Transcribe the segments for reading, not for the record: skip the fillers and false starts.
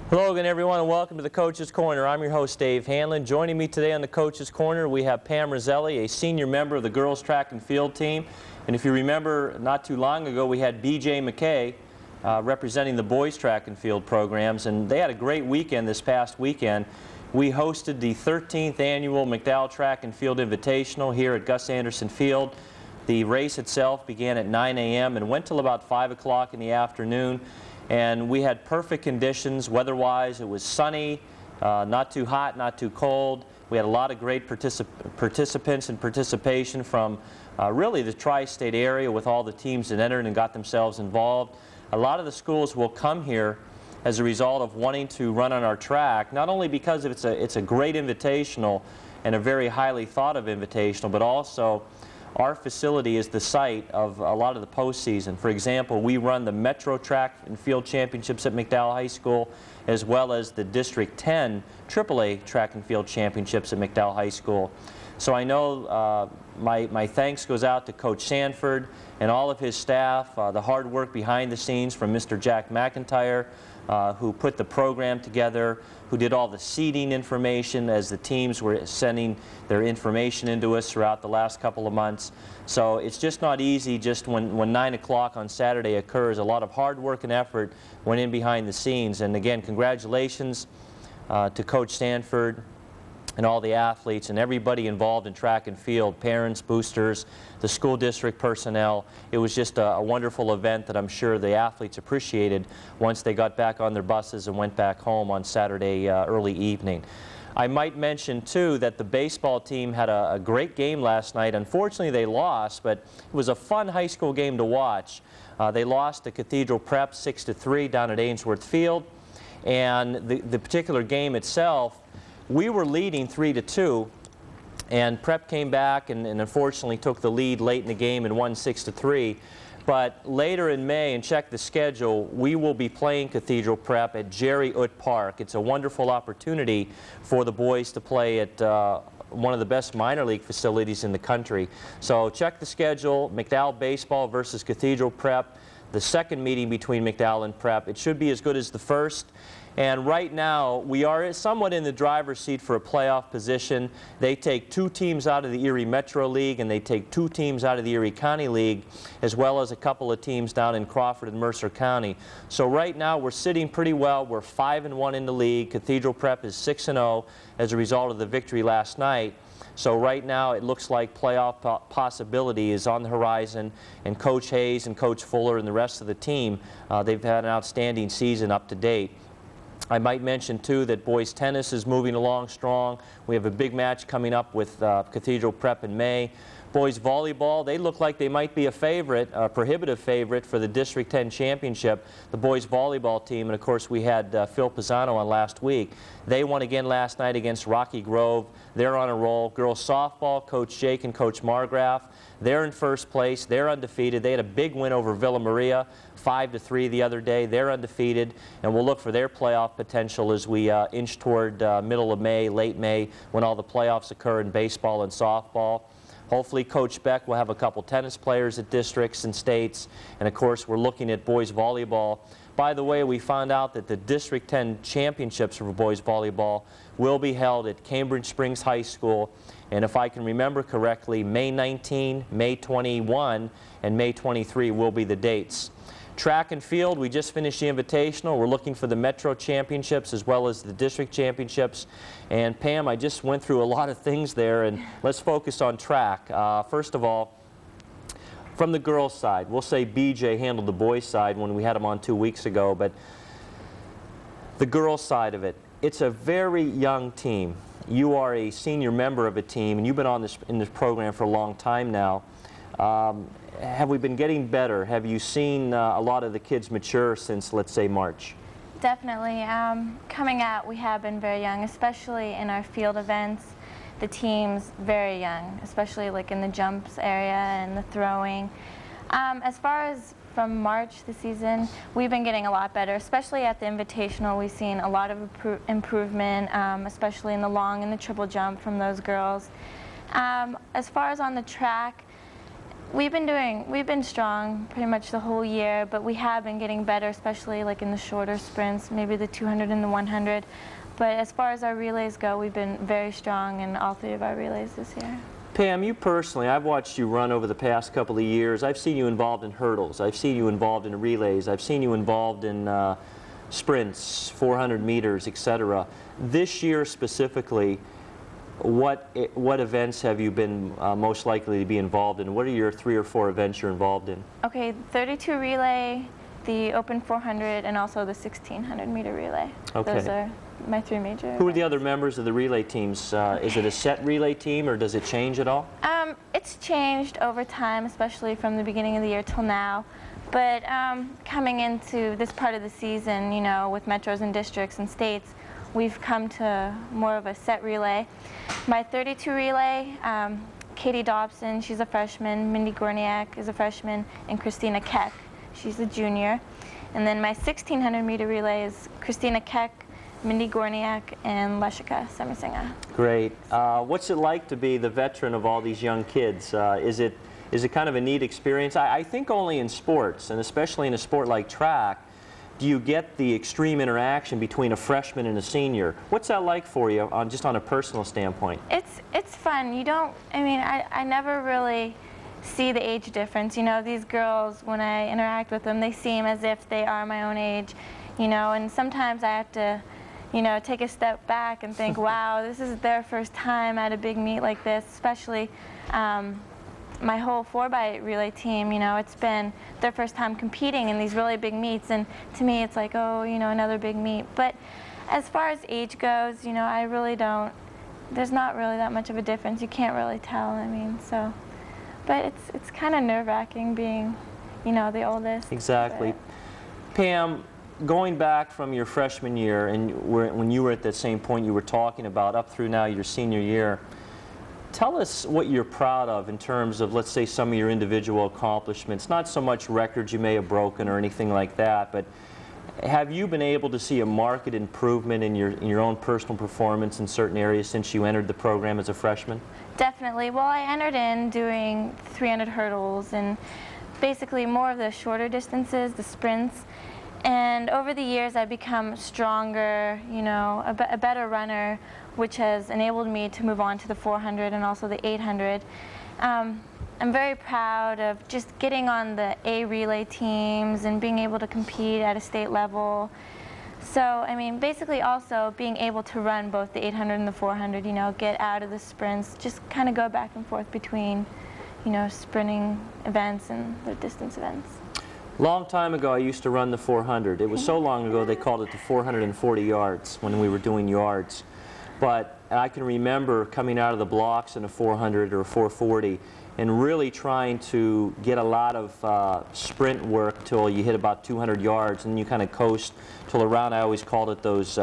Hello again, everyone, and welcome to the Coach's Corner. I'm your host, Dave Hanlon. Joining me today on the Coach's Corner, we have Pam Rezzelle, a senior member of the girls track and field team. And if you remember, not too long ago, we had B.J. McKay representing the boys track and field programs, and they had a great weekend this past weekend. We hosted the 13th annual Mcdowell Track and Field Invitational here at Gus Anderson Field. The race itself began at 9 a.m. and went till about 5 o'clock in the afternoon. And we had perfect conditions weather-wise. It was sunny, not too hot, not too cold. We had a lot of great participants and participation from really the tri-state area with all the teams that entered and got themselves involved. A lot of the schools will come here as a result of wanting to run on our track, not only because it's a great invitational and a very highly thought of invitational, but also our facility is the site of a lot of the postseason. For example, we run the Metro Track and Field Championships at Mcdowell High School, as well as the District 10 AAA Track and Field Championships at Mcdowell High School. So I know my thanks goes out to Coach Sanford and all of his staff, the hard work behind the scenes from Mr. Jack McIntyre, who put the program together, who did all the seeding information as the teams were sending their information into us throughout the last couple of months. So it's just not easy just when 9 o'clock on Saturday occurs. A lot of hard work and effort went in behind the scenes. And again, congratulations to Coach Sanford and all the athletes and everybody involved in track and field, parents, boosters, the school district personnel. It was just a wonderful event that I'm sure the athletes appreciated once they got back on their buses and went back home on Saturday early evening. I might mention, too, that the baseball team had a great game last night. Unfortunately, they lost, but it was a fun high school game to watch. They lost to Cathedral Prep 6-3 down at Ainsworth Field, and the particular game itself, we were leading 3-2, and Prep came back and unfortunately took the lead late in the game and won 6-3. But later in May, and check the schedule, we will be playing Cathedral Prep at Jerry Ut Park. It's a wonderful opportunity for the boys to play at one of the best minor league facilities in the country. So check the schedule, McDowell Baseball versus Cathedral Prep, the second meeting between McDowell and Prep. It should be as good as the first. And right now, we are somewhat in the driver's seat for a playoff position. They take 2 teams out of the Erie Metro League, and they take 2 teams out of the Erie County League, as well as a couple of teams down in Crawford and Mercer County. So right now, we're sitting pretty well. We're 5-1 in the league. Cathedral Prep is 6-0 as a result of the victory last night. So right now, it looks like playoff possibility is on the horizon, and Coach Hayes and Coach Fuller and the rest of the team, they've had an outstanding season up to date. I might mention, too, that boys tennis is moving along strong. We have a big match coming up with Cathedral Prep in May. Boys volleyball, they look like they might be a favorite, a prohibitive favorite for the District 10 championship, the boys volleyball team. And, of course, we had Phil Pisano on last week. They won again last night against Rocky Grove. They're on a roll. Girls softball, Coach Jake and Coach Margraf, they're in first place. They're undefeated. They had a big win over Villa Maria, 5-3 the other day. They're undefeated, and we'll look for their playoff potential as we inch toward middle of May, late May, when all the playoffs occur in baseball and softball. Hopefully, Coach Beck will have a couple tennis players at districts and states, and of course, we're looking at boys volleyball. By the way, we found out that the District 10 championships for boys volleyball will be held at Cambridge Springs High School, and if I can remember correctly, May 19, May 21, and May 23 will be the dates. Track and field, we just finished the invitational. We're looking for the Metro Championships as well as the District Championships. And Pam, I just went through a lot of things there, and let's focus on track. First of all, from the girls' side, we'll say BJ handled the boys' side when we had him on 2 weeks ago, but the girls' side of it, it's a very young team. You are a senior member of a team, and you've been in this program for a long time now. Have we been getting better? Have you seen a lot of the kids mature since, let's say, March? Definitely. Coming out, we have been very young, especially in our field events. The team's very young, especially like in the jumps area and the throwing. As far as from March this season, we've been getting a lot better, especially at the Invitational. We've seen a lot of improvement, especially in the long and the triple jump from those girls. As far as on the track, we've been strong pretty much the whole year, but we have been getting better, especially like in the shorter sprints, maybe the 200 and the 100. But as far as our relays go, we've been very strong in all 3 of our relays this year. Pam, you personally, I've watched you run over the past couple of years. I've seen you involved in hurdles. I've seen you involved in relays. I've seen you involved in sprints, 400 meters, etc. This year specifically, what events have you been most likely to be involved in? What are your 3 or 4 events you're involved in? Okay, 32 relay, the open 400, and also the 1600 meter relay. Okay. Those are my 3 major Who are the events. other members of the relay teams? Is it a set relay team, or does it change at all? It's changed over time, especially from the beginning of the year till now. But coming into this part of the season, you know, with metros and districts and states, we've come to more of a set relay. My 32 relay, Katie Dobson, she's a freshman, Mindy Gorniak is a freshman, and Christina Keck, she's a junior. And then my 1600 meter relay is Christina Keck, Mindy Gorniak, and Leshika Semisinga. Great. What's it like to be the veteran of all these young kids? Is it kind of a neat experience? I think only in sports, and especially in a sport like track, do you get the extreme interaction between a freshman and a senior. What's that like for you, just on a personal standpoint? It's fun. You don't, I mean, I never really see the age difference. You know, these girls, when I interact with them, they seem as if they are my own age, you know, and sometimes I have to, you know, take a step back and think, wow, this is their first time at a big meet like this, especially my whole 4x8 relay team, you know, it's been their first time competing in these really big meets, and to me it's like, oh, you know, another big meet. But as far as age goes, you know, I really don't, there's not really that much of a difference. You can't really tell, I mean, so. But it's kind of nerve-wracking being, you know, the oldest. Exactly. But Pam, going back from your freshman year, and when you were at that same point you were talking about, up through now your senior year, tell us what you're proud of in terms of, let's say, some of your individual accomplishments. Not so much records you may have broken or anything like that, but have you been able to see a marked improvement in your own personal performance in certain areas since you entered the program as a freshman? Definitely. Well, I entered in doing 300 hurdles and basically more of the shorter distances, the sprints. And over the years, I've become stronger, you know, a better runner, which has enabled me to move on to the 400 and also the 800. I'm very proud of just getting on the A relay teams and being able to compete at a state level. So, I mean, basically also being able to run both the 800 and the 400, you know, get out of the sprints, just kind of go back and forth between, you know, sprinting events and the distance events. Long time ago, I used to run the 400. It was so long ago they called it the 440 yards when we were doing yards. But I can remember coming out of the blocks in a 400 or a 440 and really trying to get a lot of sprint work till you hit about 200 yards, and you kind of coast till around, I always called it those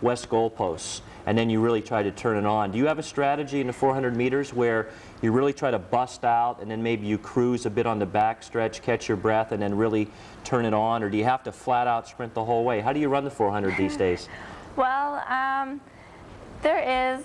west goalposts, and then you really try to turn it on. Do you have a strategy in the 400 meters where you really try to bust out and then maybe you cruise a bit on the back stretch, catch your breath, and then really turn it on, or do you have to flat out sprint the whole way? How do you run the 400 these days? Well, there is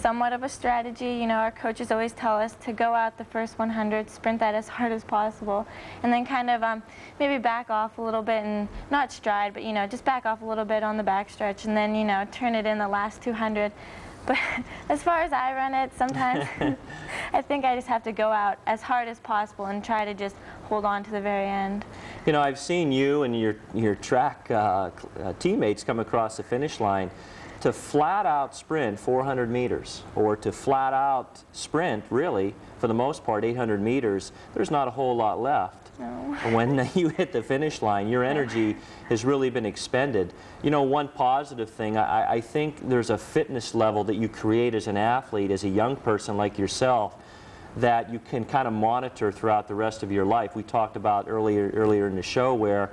somewhat of a strategy. You know, our coaches always tell us to go out the first 100, sprint that as hard as possible, and then kind of maybe back off a little bit and not stride, but, you know, just back off a little bit on the back stretch and then, you know, turn it in the last 200. But as far as I run it, sometimes I think I just have to go out as hard as possible and try to just hold on to the very end. You know, I've seen you and your track teammates come across the finish line. To flat out sprint 400 meters, or to flat out sprint, really, for the most part, 800 meters, there's not a whole lot left. No. When you hit the finish line, your energy has really been expended. You know, one positive thing, I think there's a fitness level that you create as an athlete, as a young person like yourself, that you can kind of monitor throughout the rest of your life. We talked about earlier in the show where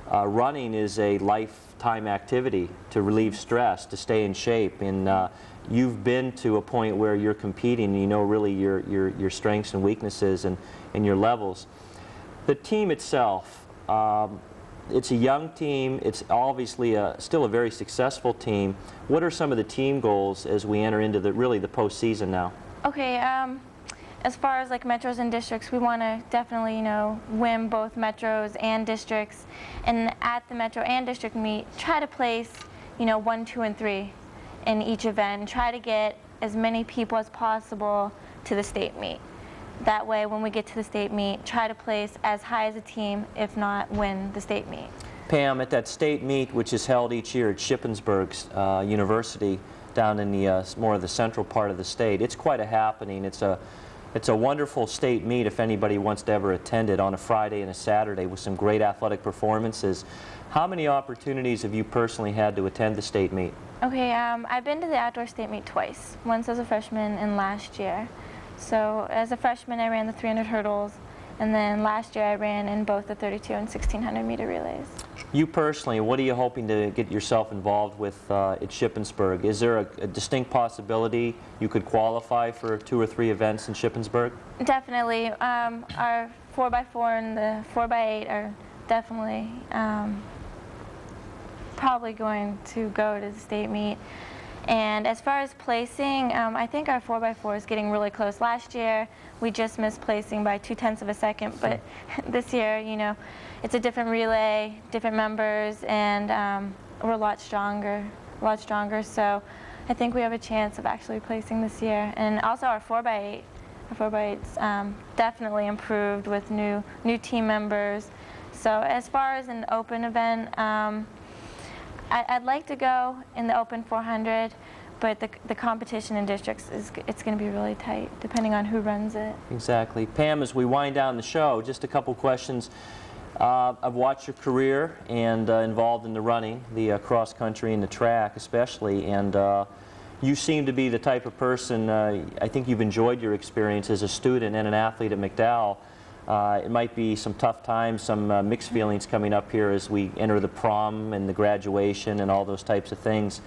running is a lifetime activity to relieve stress, to stay in shape, and you've been to a point where you're competing and you know really your strengths and weaknesses and your levels. The team itself, it's a young team, it's obviously still a very successful team. What are some of the team goals as we enter into really the postseason now? Okay, as far as like metros and districts, we want to definitely, win both metros and districts. And at the metro and district meet, try to place, 1, 2, and 3 in each event. And try to get as many people as possible to the state meet. That way, when we get to the state meet, try to place as high as a team, if not win the state meet. Pam, at that state meet, which is held each year at Shippensburg University, down in the more of the central part of the state, it's quite a happening. It's a wonderful state meet if anybody wants to ever attend it, on a Friday and a Saturday with some great athletic performances. How many opportunities have you personally had to attend the state meet? Okay, I've been to the outdoor state meet twice, once as a freshman and last year. So as a freshman, I ran the 300 hurdles, and then last year I ran in both the 32 and 1600 meter relays. You personally, what are you hoping to get yourself involved with at Shippensburg? Is there a distinct possibility you could qualify for 2 or 3 events in Shippensburg? Definitely. Our 4x4 and the 4x8 are definitely probably going to go to the state meet. And as far as placing, I think our 4x4 is getting really close. Last year, we just missed placing by 0.2 of a second, but this year, it's a different relay, different members, and we're a lot stronger. So I think we have a chance of actually placing this year. And also our 4x8, our 4x8's definitely improved with new team members. So as far as an open event, I'd like to go in the open 400, but the competition in districts it's going to be really tight, depending on who runs it. Exactly. Pam, as we wind down the show, just a couple questions. I've watched your career and involved in the running, the cross country and the track especially, and you seem to be the type of person, I think you've enjoyed your experience as a student and an athlete at Mcdowell. It might be some tough times, some mixed feelings coming up here as we enter the prom and the graduation and all those types of things.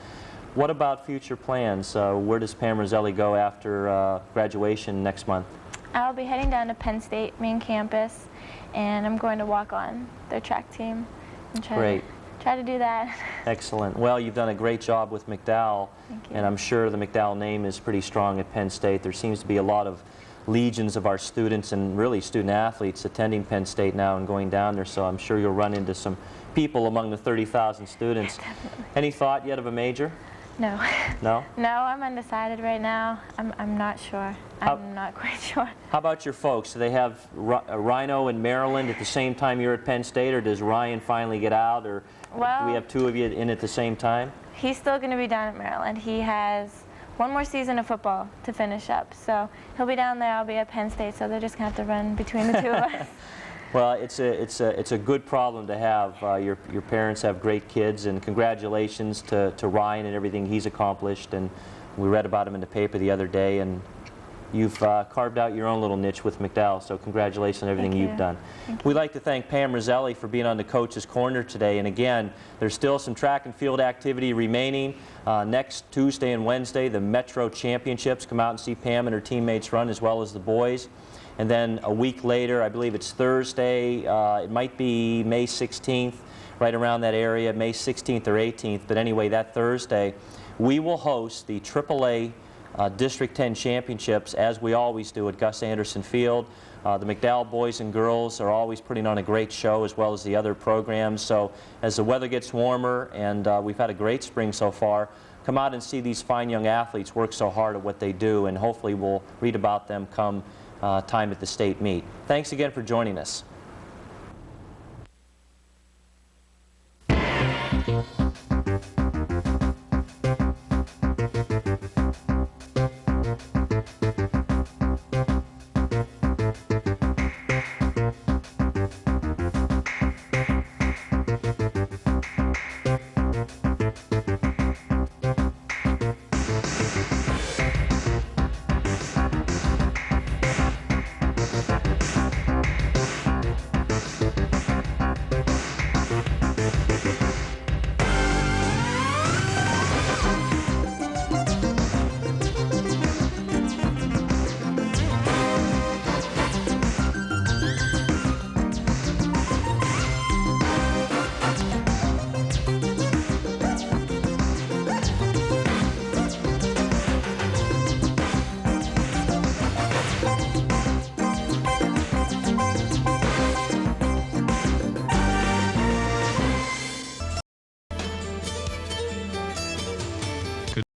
What about future plans? Where does Pam Rezzelle go after graduation next month? I'll be heading down to Penn State main campus, and I'm going to walk on their track team and try to do that. Excellent. Well, you've done a great job with Mcdowell, Thank you. And I'm sure the Mcdowell name is pretty strong at Penn State. There seems to be a lot of legions of our students and really student athletes attending Penn State now and going down there, so I'm sure you'll run into some people among the 30,000 students. Definitely. Any thought yet of a major? No. No? No, I'm undecided right now. I'm not sure. I'm not quite sure. How about your folks? Do they have Rhino in Maryland at the same time you're at Penn State, or does Ryan finally get out, or do we have 2 of you in at the same time? He's still going to be down at Maryland. He has 1 more season of football to finish up, so he'll be down there. I'll be at Penn State, so they're just going to have to run between the 2 of us. Well, it's a good problem to have. Your parents have great kids, and congratulations to Ryan and everything he's accomplished. And we read about him in the paper the other day, and you've carved out your own little niche with Mcdowell, so congratulations on everything you've done. We'd like to thank Pam Rezzelle for being on the Coach's Corner today. And again, there's still some track and field activity remaining. Next Tuesday and Wednesday, the Metro Championships. Come out and see Pam and her teammates run, as well as the boys. And then a week later, I believe it's Thursday, it might be May 16th, right around that area, May 16th or 18th. But anyway, that Thursday, we will host the AAA District 10 Championships, as we always do at Gus Anderson Field. The McDowell boys and girls are always putting on a great show, as well as the other programs. So as the weather gets warmer, and we've had a great spring so far, come out and see these fine young athletes work so hard at what they do, and hopefully we'll read about them come time at the state meet. Thanks again for joining us.